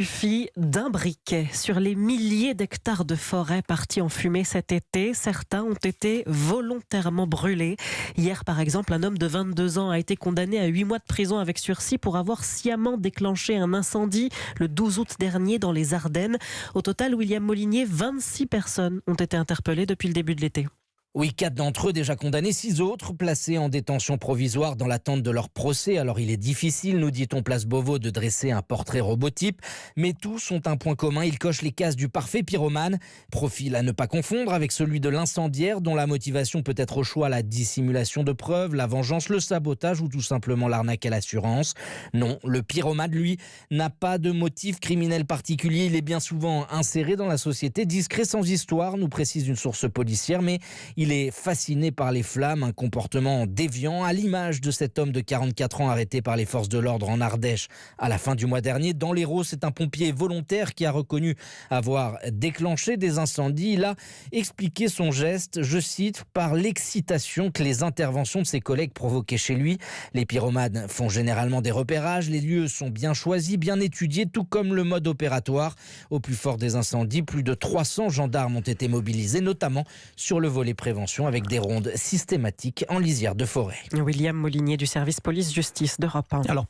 Suffit d'un briquet. Sur les milliers d'hectares de forêt partis en fumée cet été, certains ont été volontairement brûlés. Hier, par exemple, un homme de 22 ans a été condamné à 8 mois de prison avec sursis pour avoir sciemment déclenché un incendie le 12 août dernier dans les Ardennes. Au total, William Molinier, 26 personnes ont été interpellées depuis le début de l'été. Oui, 4 d'entre eux déjà condamnés, 6 autres placés en détention provisoire dans l'attente de leur procès. Alors il est difficile, nous dit-on Place Beauvau, de dresser un portrait robotype, mais tous ont un point commun, ils cochent les cases du parfait pyromane. Profil à ne pas confondre avec celui de l'incendiaire dont la motivation peut être au choix la dissimulation de preuves, la vengeance, le sabotage ou tout simplement l'arnaque à l'assurance. Non, le pyromane, lui, n'a pas de motif criminel particulier. Il est bien souvent inséré dans la société, discret sans histoire, nous précise une source policière, mais il est fasciné par les flammes, un comportement déviant, à l'image de cet homme de 44 ans arrêté par les forces de l'ordre en Ardèche à la fin du mois dernier. Dans l'Hérault, c'est un pompier volontaire qui a reconnu avoir déclenché des incendies. Il a expliqué son geste, je cite, par l'excitation que les interventions de ses collègues provoquaient chez lui. Les pyromanes font généralement des repérages, les lieux sont bien choisis, bien étudiés, tout comme le mode opératoire. Au plus fort des incendies, plus de 300 gendarmes ont été mobilisés, notamment sur le volet prévention avec des rondes systématiques en lisière de forêt. William Molinier du service police-justice d'Europe 1. Alors pour